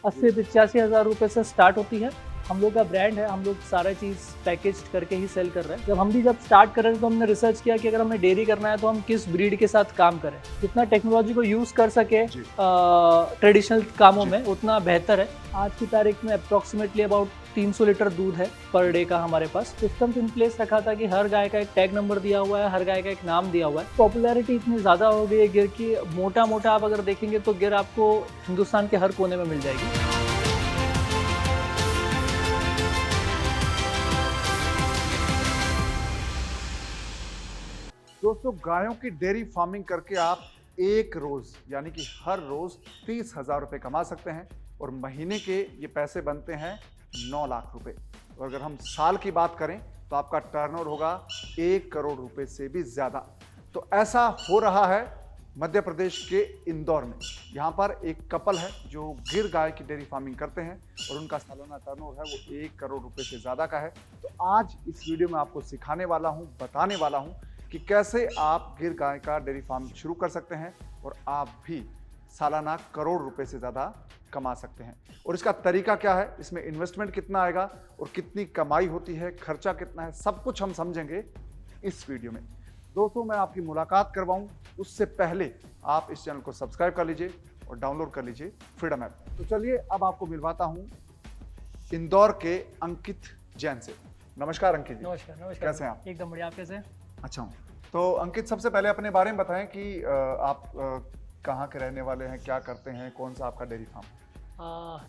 80-85 हज़ार रुपये से स्टार्ट होती है। हम लोग का ब्रांड है, हम लोग सारा चीज़ पैकेज करके ही सेल कर रहे हैं। जब स्टार्ट कर रहे थे तो हमने रिसर्च किया कि अगर हमें डेयरी करना है तो हम किस ब्रीड के साथ काम करें। जितना टेक्नोलॉजी को यूज़ कर सके ट्रेडिशनल कामों में उतना बेहतर है। आज की तारीख में अप्रॉक्सीमेटली अबाउट 300 लीटर दूध है पर डे का हमारे पास। सिस्टम इन प्लेस रखा था कि हर गाय का एक टैग नंबर दिया हुआ है, हर गाय का एक नाम दिया हुआ है। पॉपुलैरिटी इतनी ज़्यादा हो गई है गिर की, मोटा आप अगर देखेंगे तो गिर आपको हिंदुस्तान के हर कोने में मिल जाएगी। दोस्तों, गायों की डेयरी फार्मिंग करके आप एक रोज यानी कि हर रोज 30,000 रुपये कमा सकते हैं और महीने के ये पैसे बनते हैं 9 लाख रुपए। और अगर हम साल की बात करें तो आपका टर्नओवर होगा 1 करोड़ रुपए से भी ज्यादा। तो ऐसा हो रहा है मध्य प्रदेश के इंदौर में। यहाँ पर एक कपल है जो गिर गाय की डेयरी फार्मिंग करते हैं और उनका सालाना टर्नओवर है वो 1 करोड़ रुपए से ज्यादा का है। तो आज इस वीडियो में आपको सिखाने वाला हूँ, बताने वाला हूँ कि कैसे आप गिर गाय का डेयरी फार्म शुरू कर सकते हैं और आप भी सालाना करोड़ रुपए से ज़्यादा कमा सकते हैं। और इसका तरीका क्या है, इसमें इन्वेस्टमेंट कितना आएगा और कितनी कमाई होती है, खर्चा कितना है, सब कुछ हम समझेंगे इस वीडियो में। दोस्तों, मैं आपकी मुलाकात करवाऊं उससे पहले आप इस चैनल को सब्सक्राइब कर लीजिए और डाउनलोड कर लीजिए फ्रीडम ऐप। तो चलिए अब आपको मिलवाता हूँ इंदौर के अंकित जैन से। नमस्कार अंकित जी। नमस्कार। कैसे हैं आप? एकदम बढ़िया, आप कैसे हैं? अच्छा हूँ। तो अंकित, सबसे पहले अपने बारे में बताएं कि आप कहाँ के रहने वाले हैं, क्या करते हैं, कौन सा आपका डेयरी फार्म?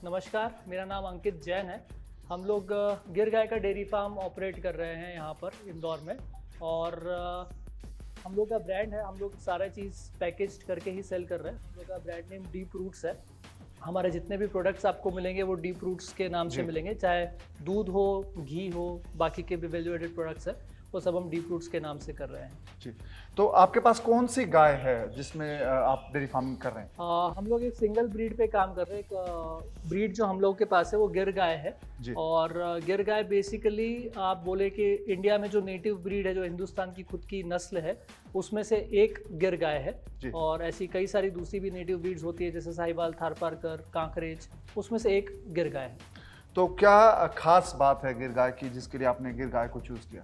नमस्कार, मेरा नाम अंकित जैन है। हम लोग गिर गाय का डेयरी फार्म ऑपरेट कर रहे हैं यहाँ पर इंदौर में। और हम लोग का ब्रांड है, हम लोग सारा चीज़ पैकेज करके ही सेल कर रहे हैं। हम लोग का ब्रांड नेम डीप रूट्स है। हमारे जितने भी प्रोडक्ट्स आपको मिलेंगे वो डीप रूट्स के नाम से मिलेंगे, चाहे दूध हो, घी हो, बाकी के भी वैल्यू एडेड प्रोडक्ट्स है वो सब हम डीप रूट्स के नाम से कर रहे हैं। जी। तो आपके पास कौन सी गाय है जिसमें आप डेयरी फार्मिंग कर रहे हैं? हम लोग एक सिंगल ब्रीड पे काम कर रहे हैं। एक ब्रीड जो हम लोग के पास है वो गिर गाय है। और गिर गाय बेसिकली आप बोले कि इंडिया में जो नेटिव ब्रीड है, जो हिंदुस्तान की खुद की नस्ल है, उसमें से एक गिर गाय है। और ऐसी कई सारी दूसरी भी नेटिव ब्रीड्स होती है जैसे साहिवाल, थारपारकर, कांकरेज, उसमें से एक गिर गाय है। तो क्या खास बात है गिर गाय की जिसके लिए आपने गिर गाय को चूज किया?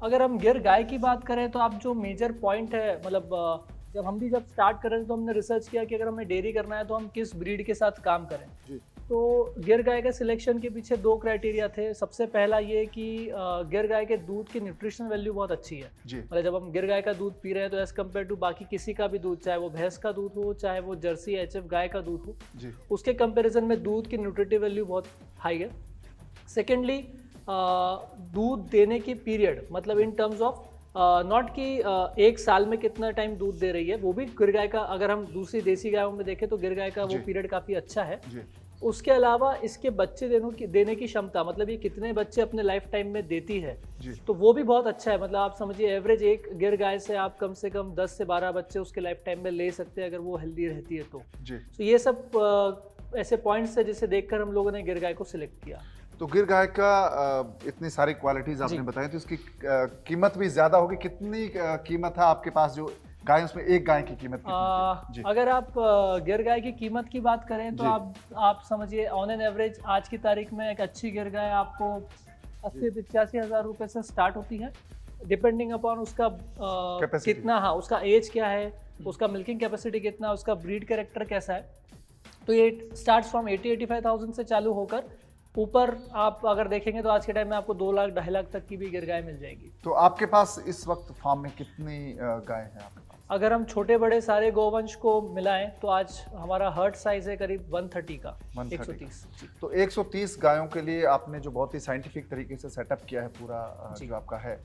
अगर हम गिर गाय की बात करें तो आप जो मेजर पॉइंट है, मतलब जब स्टार्ट कर रहे थे तो हमने रिसर्च किया कि अगर हमें डेयरी करना है तो हम किस ब्रीड के साथ काम करें। जी। तो गिर गाय के सिलेक्शन के पीछे 2 क्राइटेरिया थे। सबसे पहला ये कि गिर गाय के दूध की न्यूट्रिशनल वैल्यू बहुत अच्छी है। मतलब जब हम गिर गाय का दूध पी रहे हैं तो एज कम्पेयर टू बाकी किसी का भी दूध, चाहे वो भैंस का दूध हो, चाहे वो जर्सी एचएफ गाय का दूध हो, उसके कंपेरिजन में दूध की न्यूट्रिटिव वैल्यू बहुत हाई है। सेकेंडली, दूध देने की पीरियड, मतलब इन टर्म्स ऑफ नॉट कि एक साल में कितना टाइम दूध दे रही है, वो भी गिर गाय का, अगर हम दूसरी देसी गायों में देखें तो गिर गाय का वो पीरियड काफ़ी अच्छा है। उसके अलावा इसके बच्चे देने की क्षमता, मतलब ये कितने बच्चे अपने लाइफ टाइम में देती है, तो वो भी बहुत अच्छा है। मतलब आप समझिए एवरेज एक गिर गाय से आप कम से कम 10 से 12 बच्चे उसके लाइफ टाइम में ले सकते हैं अगर वो हेल्दी रहती है तो ये सब ऐसे पॉइंट्स है जिसे देखकर हम लोगों ने गिर गाय को सिलेक्ट किया। तो गिर गाय का इतनी सारी क्वालिटीज आपने बताई, तो इसकी कीमत भी ज्यादा होगी। कितनी कीमत है आपके पास जो गाय, उसमें एक गाय की कीमत कितनी है? अगर आप गिर गाय की कीमत की बात करें तो आप समझिए ऑन एन एवरेज आज की तारीख में एक अच्छी गिर गाय आपको 80-85 हज़ार रुपये से स्टार्ट होती है, डिपेंडिंग अपॉन उसका कितना, हाँ, उसका एज क्या है, उसका मिल्किंग कैपेसिटी कितना, उसका ब्रीड कैरेक्टर कैसा है। तो ये स्टार्ट फ्रॉम 80-85,000 से चालू होकर ऊपर आप अगर देखेंगे तो आज के टाइम में आपको 2 लाख 2.5 लाख तक की भी गिर गाय मिल जाएगी। तो आपके पास इस वक्त फार्म में कितनी गाय है आपके पास? अगर हम छोटे बड़े सारे गोवंश को मिलाएं तो आज हमारा हर्ट साइज है करीब 130 का, 130। तो 130 गायों के लिए आपने जो बहुत ही साइंटिफिक तरीके से सेटअप किया है पूरा जो आपका है,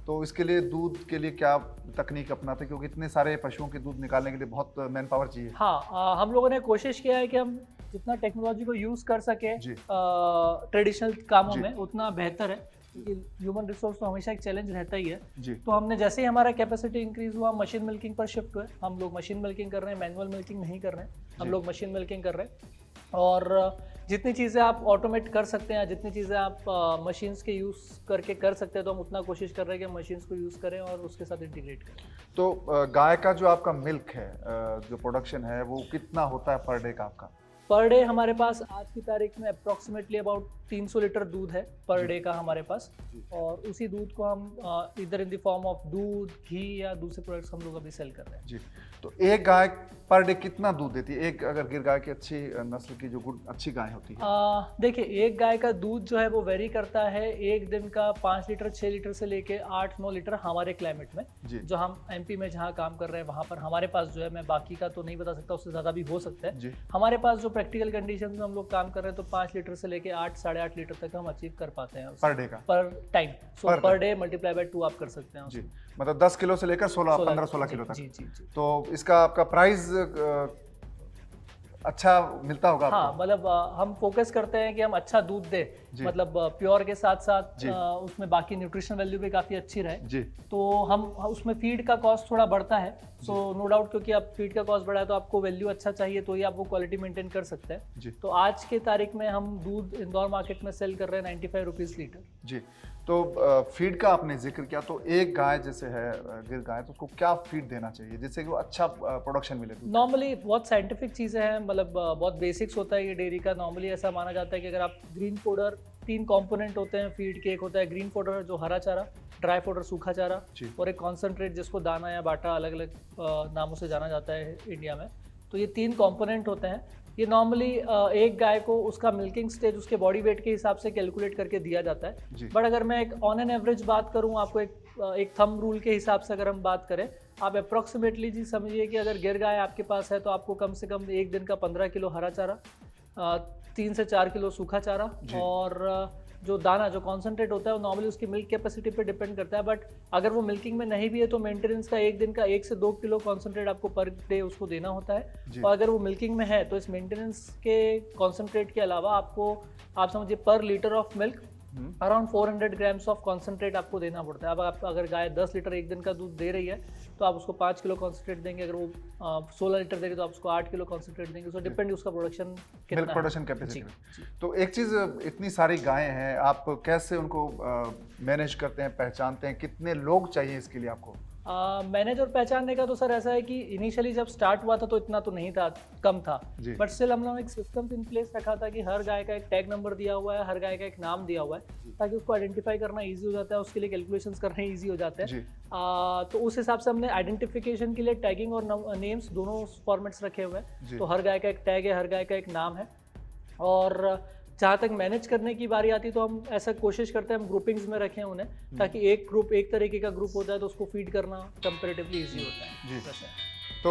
तो इसके लिए दूध के लिए क्या तकनीक अपनाते, क्योंकि इतने सारे पशुओं के दूध निकालने के लिए बहुत मैन पावर चाहिए? हाँ, हम लोगों ने कोशिश किया है कि हम जितना टेक्नोलॉजी को यूज कर सके ट्रेडिशनल कामों में उतना बेहतर है। ह्यूमन रिसोर्स तो हमेशा एक चैलेंज रहता ही है। तो हमने जैसे ही हमारा कैपेसिटी इंक्रीज हुआ, मशीन मिल्किंग पर शिफ्ट हुए। हम लोग मशीन मिल्किंग कर रहे हैं, मैनुअल मिल्किंग नहीं कर रहे हैं, हम लोग मशीन मिल्किंग कर रहे हैं। और जितनी चीज़ें आप ऑटोमेट कर सकते हैं, जितनी चीज़ें आप मशीन्स के यूज़ करके कर सकते हैं, तो हम उतना कोशिश कर रहे हैं कि मशीन्स को यूज़ करें और उसके साथ इंटीग्रेट करें। तो गाय का जो आपका मिल्क है, जो प्रोडक्शन है, वो कितना होता है पर डे का आपका? पर डे हमारे पास आज की तारीख में अप्रॉक्सीमेटली अबाउट 300 लीटर दूध है पर डे का हमारे पास, और उसी दूध को हम इधर इन द फॉर्म ऑफ दूध, घी या दूसरे प्रोडक्ट्स हम लोग अभी सेल कर रहे हैं। जी, तो एक गाय पर डे कितना दूध देती है? एक अगर गिर गाय की अच्छी नस्ल की जो अच्छी गाय होती है, देखिए एक गाय का दूध जो है वो वेरी करता है, एक दिन का 5 लीटर 6 लीटर से लेके 8-9 लीटर हमारे क्लाइमेट में, जो हम एमपी में जहाँ काम कर रहे हैं वहाँ पर हमारे पास जो है, मैं बाकी का तो नहीं बता सकता, उससे ज़्यादा भी हो सकता है। हमारे पास जो प्रैक्टिकल कंडीशन में हम लोग काम कर रहे हैं तो 5 लीटर से लेके 8-8.5 लीटर तक हम अचीव कर पाते हैं पर डे का, पर time. So per day multiply by 2 आप कर सकते हैं। जी, मतलब 10 किलो से लेकर 15-16 किलो तक। जी जी जी। तो इसका आपका प्राइस अच्छा मिलता होगा आपको? हाँ, मतलब हम फोकस करते हैं कि हम अच्छा दूध दे, मतलब प्योर के साथ साथ उसमें बाकी न्यूट्रिशन वैल्यू भी काफ़ी अच्छी रहे जी। तो हम उसमें फीड का कॉस्ट थोड़ा बढ़ता है, सो नो डाउट, क्योंकि अब फीड का कॉस्ट बढ़ा है तो आपको वैल्यू अच्छा चाहिए, तो ही आप वो क्वालिटी मेंटेन कर सकते हैं। तो आज के तारीख में हम दूध इंदौर मार्केट में सेल कर रहे हैं 95 रुपीज़ लीटर जी। तो फीड का आपने जिक्र किया, तो एक गाय जैसे है गिर गाय, तो उसको क्या फीड देना चाहिए जिससे कि वो अच्छा प्रोडक्शन मिले? नॉर्मली बहुत साइंटिफिक चीज़ें हैं, मतलब बहुत बेसिक्स होता है ये डेयरी का। नॉर्मली ऐसा माना जाता है कि अगर आप ग्रीन फूडर, 3 कंपोनेंट होते हैं फीड के, एक होता है ग्रीन फूडर जो हरा चारा, ड्राई फूडर सूखा चारा, और एक कॉन्सेंट्रेट जिसको दाना या बाटा अलग अलग नामों से जाना जाता है इंडिया में। तो ये 3 कंपोनेंट होते हैं। ये नॉर्मली एक गाय को उसका मिल्किंग स्टेज उसके बॉडी वेट के हिसाब से कैलकुलेट करके दिया जाता है। बट अगर मैं एक ऑन एन एवरेज बात करूं, आपको एक थंब रूल के हिसाब से अगर हम बात करें, आप अप्रॉक्सीमेटली जी समझिए कि अगर गिर गाय आपके पास है तो आपको कम से कम एक दिन का 15 किलो हरा चारा, 3 से 4 किलो सूखा चारा, और जो दाना जो कॉन्सेंट्रेट होता है वो नॉर्मली उसकी मिल्क कैपेसिटी पे डिपेंड करता है। बट अगर वो मिल्किंग में नहीं भी है तो मेंटेनेंस का एक दिन का 1 से 2 किलो कॉन्सेंट्रेट आपको पर डे उसको देना होता है। और अगर वो मिल्किंग में है तो इस मेंटेनेंस के कॉन्सेंट्रेट के अलावा आपको, आप समझिए, पर litre of milk around 400 grams of concentrate आपको देना पड़ता है। अब आप अगर गाय 10 लीटर एक दिन का दूध दे रही है तो आप उसको 5 किलो कॉन्सेंट्रेट देंगे, अगर वो 16 लीटर देगी तो आप उसको 8 किलो कॉन्सेंट्रेट देंगे। सो डिपेंड उसका प्रोडक्शन कितना मिल्क प्रोडक्शन कैपेसिटी। तो एक चीज़, इतनी सारी गायें हैं, आप कैसे उनको मैनेज करते हैं, पहचानते हैं? कितने लोग चाहिए इसके लिए आपको? मैनेज और पहचानने का तो सर ऐसा है कि इनिशियली जब स्टार्ट हुआ था तो इतना तो नहीं था, कम था, बट स्टिल हम लोग एक सिस्टम इन प्लेस रखा था कि हर गाय का एक टैग नंबर दिया हुआ है, हर गाय का एक नाम दिया हुआ है, ताकि उसको आइडेंटिफाई करना इजी हो जाता है, उसके लिए कैलकुलेशंस करना इजी हो जाते हैं। तो उस हिसाब से हमने आइडेंटिफिकेशन के लिए टैगिंग और नेम्स दोनों फॉर्मेट्स रखे हुए हैं। तो हर गाय का एक टैग है, हर गाय का एक नाम है। और जहाँ तक मैनेज करने की बारी आती है तो हम ऐसा कोशिश करते हैं, हम ग्रुपिंग्स में रखें उन्हें, ताकि एक ग्रुप, एक तरीके का ग्रुप होता है तो उसको फीड करना कंपैरेटिवली इजी होता है जी। तो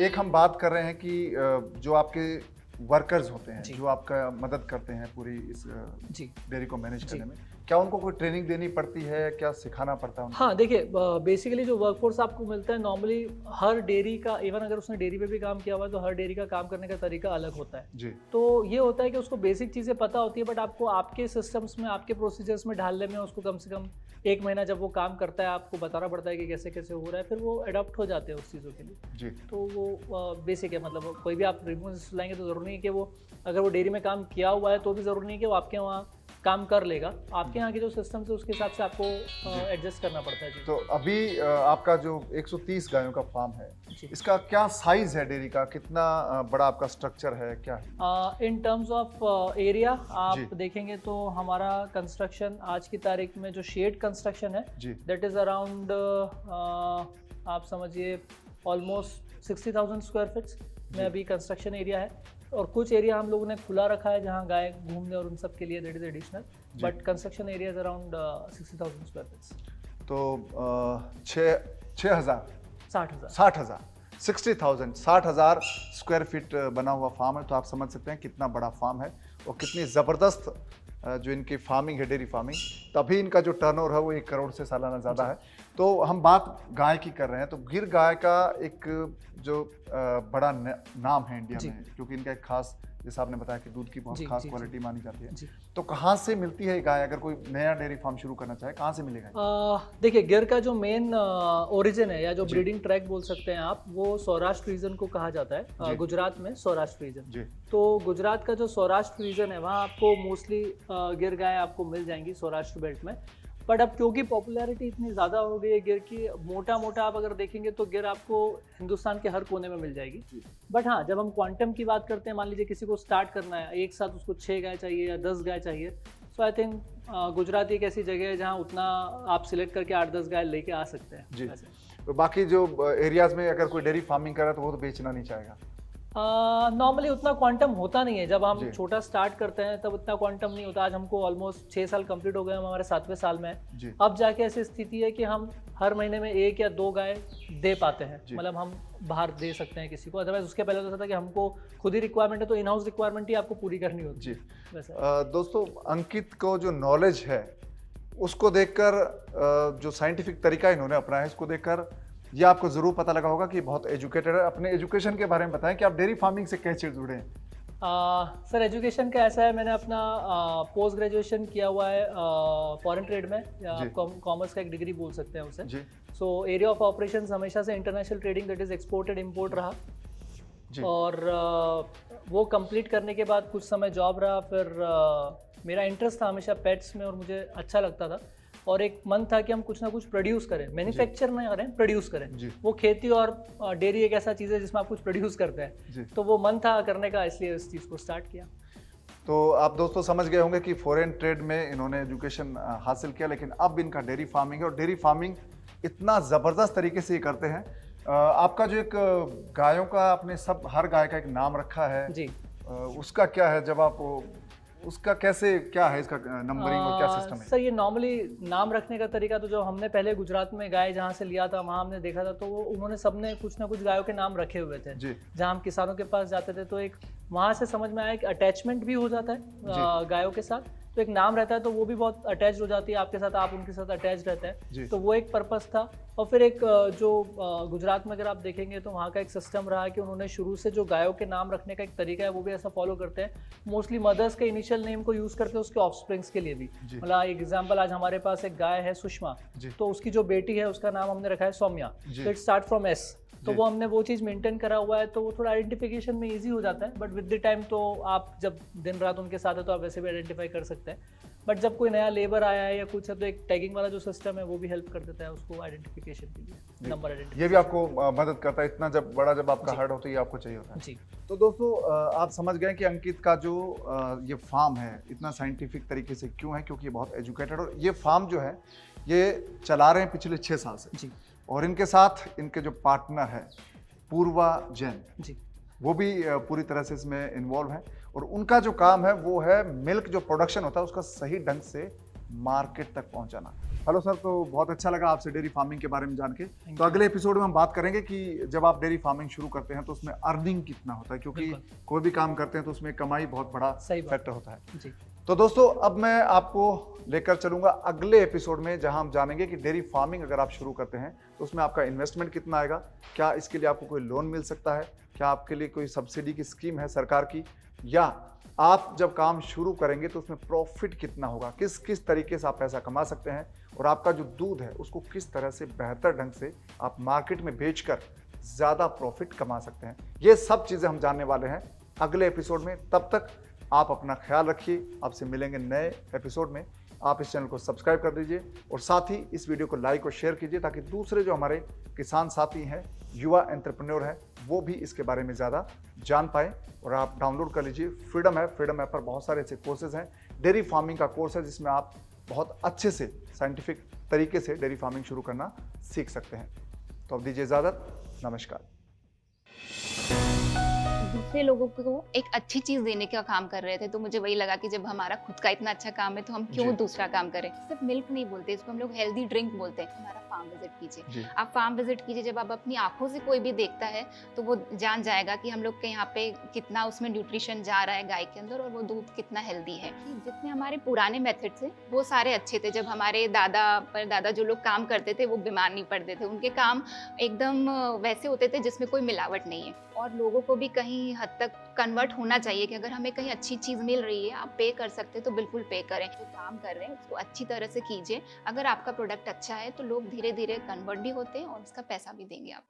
एक हम बात कर रहे हैं कि जो आपके वर्कर्स होते हैं, जो आपका मदद करते हैं पूरी इस डेयरी को मैनेज करने में, क्या उनको कोई ट्रेनिंग देनी पड़ती है, क्या सिखाना पड़ता है उनको? हाँ, देखिए बेसिकली जो वर्कफोर्स आपको मिलता है, नॉर्मली हर डेयरी का, इवन अगर उसने डेयरी पे भी काम किया हुआ है तो हर डेयरी का काम करने का तरीका अलग होता है जी। तो ये होता है कि उसको बेसिक चीज़ें पता होती है, बट आपको आपके सिस्टम्स में, आपके प्रोसीजर्स में ढालने में उसको कम से कम 1 महीना जब वो काम करता है, आपको बताना पड़ता है कि कैसे कैसे हो रहा है, फिर वो अडॉप्ट हो जाते हैं उस चीज़ों के लिए जी। तो वो बेसिक है, मतलब कोई भी आप रिमोट से लाएंगे तो ज़रूरी नहीं है कि वो, अगर वो डेयरी में काम किया हुआ है तो भी ज़रूरी नहीं है कि वो आपके वहाँ काम कर लेगा। आपके यहाँ के जो सिस्टम है उसके हिसाब से आपको एडजस्ट करना पड़ता है जी। तो अभी आपका जो 130 गायों का फार्म है, इसका क्या साइज है डेयरी का? कितना बड़ा आपका स्ट्रक्चर है, क्या है? इन टर्म्स ऑफ एरिया आप देखेंगे तो हमारा कंस्ट्रक्शन आज की तारीख में जो शेड कंस्ट्रक्शन है दैट इज अराउंड, आप समझिए, ऑलमोस्ट 60,000 स्क्वायर फीट्स में अभी कंस्ट्रक्शन एरिया है। और कुछ एरिया हम लोगों ने खुला रखा है जहाँ गाय घूमने और उन सब के लिए, that is additional, but construction area is around 60,000 square feets. तो 60,000 60,000 स्क्वायर फीट बना हुआ फार्म है। तो आप समझ सकते हैं कितना बड़ा फार्म है और कितनी ज़बरदस्त जो इनकी फार्मिंग है, डेयरी फार्मिंग। तभी इनका जो टर्नओवर है वो 1 करोड़ से सालाना ज़्यादा है। तो हम बात गाय की कर रहे हैं, तो गिर गाय का एक जो बड़ा नाम है इंडिया में, क्योंकि इनका एक खास, जैसा आपने बताया कि दूध की बहुत खास क्वालिटी मानी जाती है। तो कहाँ से मिलती है गाय? अगर कोई नया डेयरी फार्म शुरू करना चाहे, कहाँ से मिलेगा? देखिए, गिर का जो मेन ओरिजिन है, या जो ब्रीडिंग ट्रैक बोल सकते हैं आप, वो सौराष्ट्र रीजन को कहा जाता है, गुजरात में सौराष्ट्र रीजन। तो गुजरात का जो सौराष्ट्र रीजन है वहाँ आपको मोस्टली गिर गाय आपको मिल जाएंगी सौराष्ट्र बेल्ट में। बट अब क्योंकि पॉपुलैरिटी इतनी ज़्यादा हो गई है गिर की, मोटा मोटा आप अगर देखेंगे तो गिर आपको हिंदुस्तान के हर कोने में मिल जाएगी। बट हाँ, जब हम क्वांटम की बात करते हैं, मान लीजिए किसी को स्टार्ट करना है, एक साथ उसको 6 गाय चाहिए या 10 गाय चाहिए, सो आई थिंक गुजरात एक ऐसी जगह है जहाँ उतना आप सिलेक्ट करके 8-10 गाय लेके आ सकते हैं जी। वैसे। तो बाकी जो एरियाज में अगर कोई डेयरी फार्मिंग कर रहा है तो वो तो बेचना नहीं चाहेगा। नॉर्मली उतना क्वांटम होता नहीं है, जब हम जी। छोटा स्टार्ट करते हैं तब उतना क्वांटम नहीं होता। आज हमको ऑलमोस्ट 6 साल कंप्लीट हो गए, हम हमारे 7वें साल में हैं। जी। अब जाके ऐसी स्थिति है कि हम हर महीने में 1 या 2 गाय दे पाते हैं, जी। मतलब हम बाहर दे सकते हैं किसी को। अदरवाइज उसके पहले तो था कि हमको खुद ही रिक्वायरमेंट है, तो इन हाउस रिक्वायरमेंट ही आपको पूरी करनी होती जी। है वैसे। दोस्तों, अंकित को जो नॉलेज है उसको देखकर, जो साइंटिफिक तरीका इन्होंने अपनाया है, इसको देखकर ये आपको जरूर पता लगा होगा कि बहुत एजुकेटेड है। अपने एजुकेशन के बारे में बताएं कि आप डेयरी फार्मिंग से कैसे जुड़े हैं। सर एजुकेशन का ऐसा है, मैंने अपना पोस्ट ग्रेजुएशन किया हुआ है फॉरेन ट्रेड में, या जी। कॉमर्स का एक डिग्री बोल सकते हैं उसे। जी। सो एरिया ऑफ ऑपरेशंस हमेशा से international trading, that is export and import रहा। जी। और वो कंप्लीट करने के बाद कुछ समय जॉब रहा, फिर मेरा इंटरेस्ट था हमेशा पेट्स में और मुझे अच्छा लगता था, और एक मन था कि हम कुछ ना कुछ प्रोड्यूस करें, मैन्युफैक्चर नहीं करें, प्रोड्यूस करें। जी। वो खेती और डेयरी एक ऐसा चीज़ है जिसमें आप कुछ प्रोड्यूस करते जी। हैं, तो वो मन था करने का, इसलिए इस चीज़ को स्टार्ट किया। तो आप दोस्तों समझ गए होंगे कि फॉरेन ट्रेड में इन्होंने एजुकेशन हासिल किया, लेकिन अब इनका डेयरी फार्मिंग है और डेयरी फार्मिंग इतना ज़बरदस्त तरीके से ये करते हैं। आपका जो एक गायों का, आपने सब हर गाय का एक नाम रखा है जी। उसका क्या है, जब आप उसका कैसे, क्या है इसका नंबरिंग और क्या सिस्टम है? सर ये नॉर्मली नाम रखने का तरीका, तो जो हमने पहले गुजरात में गाय जहाँ से लिया था वहाँ हमने देखा था, तो वो उन्होंने सबने कुछ ना कुछ गायों के नाम रखे हुए थे। जी। जहाँ हम किसानों के पास जाते थे तो एक वहाँ से समझ में आया कि अटैचमेंट भी हो जाता है गायों के साथ, तो एक नाम रहता है तो वो भी बहुत अटैच हो जाती है आपके साथ, आप उनके साथ अटैच रहते हैं, तो वो एक पर्पस था। और फिर एक जो गुजरात में अगर आप देखेंगे तो वहाँ का एक सिस्टम रहा कि उन्होंने शुरू से जो गायों के नाम रखने का एक तरीका है वो भी ऐसा फॉलो करते हैं, मोस्टली मदर्स के इनिशियल नेम को यूज़ करते हैं उसके ऑफस्प्रिंग्स के लिए भी। मतलब एक एग्जाम्पल, आज हमारे पास एक गाय है सुषमा, तो उसकी जो बेटी है उसका नाम हमने रखा है सौम्या, तो इट स्टार्ट फ्रॉम एस, तो वो हमने वो चीज़ मेंटेन करा हुआ है, तो वो थोड़ा आइडेंटिफिकेशन में इजी हो जाता है। बट विद द टाइम तो आप जब दिन रात उनके साथ है तो आप वैसे भी आइडेंटिफाई कर सकते हैं, बट जब कोई नया लेबर आया है या कुछ है तो एक टैगिंग वाला जो सिस्टम है वो भी हेल्प कर देता है उसको आइडेंटिफिकेशन के लिए, नंबर आइडेंटिफिकेशन। ये भी आपको मदद करता है, इतना जब बड़ा जब आपका हर्ड होता है ये आपको चाहिए होता है। जी। तो दोस्तों, आप समझ गए कि अंकित का जो ये फार्म है इतना साइंटिफिक तरीके से क्यों है, क्योंकि ये बहुत एजुकेटेड, और ये फार्म जो है ये चला रहे हैं पिछले 6 साल से। जी। और इनके साथ इनके जो पार्टनर है पूर्वा जैन जी। वो भी पूरी तरह से इसमें इन्वॉल्व है, और उनका जो काम है वो है मिल्क जो प्रोडक्शन होता है उसका सही ढंग से मार्केट तक पहुंचाना। हेलो सर, तो बहुत अच्छा लगा आपसे डेयरी फार्मिंग के बारे में जान के। तो अगले एपिसोड में हम बात करेंगे कि जब आप डेयरी फार्मिंग शुरू करते हैं तो उसमें अर्निंग कितना होता है, क्योंकि कोई भी काम करते हैं तो उसमें कमाई बहुत बड़ा फैक्टर होता है। जी। तो दोस्तों, अब मैं आपको लेकर चलूंगा अगले एपिसोड में, जहां हम जानेंगे कि डेयरी फार्मिंग अगर आप शुरू करते हैं तो उसमें आपका इन्वेस्टमेंट कितना आएगा, क्या इसके लिए आपको कोई लोन मिल सकता है, क्या आपके लिए कोई सब्सिडी की स्कीम है सरकार की, या आप जब काम शुरू करेंगे तो उसमें प्रॉफिट कितना होगा, किस किस तरीके से आप पैसा कमा सकते हैं, और आपका जो दूध है उसको किस तरह से बेहतर ढंग से आप मार्केट में बेचकर ज़्यादा प्रॉफिट कमा सकते हैं। ये सब चीज़ें हम जानने वाले हैं अगले एपिसोड में। तब तक आप अपना ख्याल रखिए, आपसे मिलेंगे नए एपिसोड में। आप इस चैनल को सब्सक्राइब कर दीजिए और साथ ही इस वीडियो को लाइक और शेयर कीजिए, ताकि दूसरे जो हमारे किसान साथी हैं, युवा एंटरप्रेन्योर हैं, वो भी इसके बारे में ज़्यादा जान पाएँ। और आप डाउनलोड कर लीजिए फ्रीडम ऐप। फ्रीडम ऐप पर बहुत सारे ऐसे कोर्सेज हैं। डेयरी फार्मिंग का कोर्स है जिसमें आप बहुत अच्छे से साइंटिफिक तरीके से डेयरी फार्मिंग शुरू करना सीख सकते हैं। तो अब दीजिए इजाज़त, नमस्कार। दूसरे लोगों को एक अच्छी चीज देने का काम कर रहे थे, तो मुझे वही लगा कि जब हमारा खुद का इतना अच्छा काम है तो हम क्यों दूसरा काम करें। सिर्फ मिल्क नहीं बोलते, इसको हम लोग हेल्दी ड्रिंक बोलते हैं। हमारा फार्म विजिट कीजिए, आप फार्म विजिट कीजिए, जब आप अपनी आंखों से कोई भी देखता है तो वो जान जाएगा कि हम लोग के यहाँ पे कितना उसमें न्यूट्रिशन जा रहा है गाय के अंदर, और वो दूध कितना हेल्दी है। जितने हमारे पुराने मेथड थे वो सारे अच्छे थे। जब हमारे दादा परदादा जो लोग काम करते थे वो बीमार नहीं पड़ते थे, उनके काम एकदम वैसे होते थे जिसमें कोई मिलावट नहीं है। और लोगों को भी कहीं हद तक कन्वर्ट होना चाहिए कि अगर हमें कहीं अच्छी चीज़ मिल रही है, आप पे कर सकते हैं तो बिल्कुल पे करें। जो काम कर रहे हैं उसको अच्छी तरह से कीजिए। अगर आपका प्रोडक्ट अच्छा है तो लोग धीरे धीरे कन्वर्ट भी होते हैं और उसका पैसा भी देंगे आप।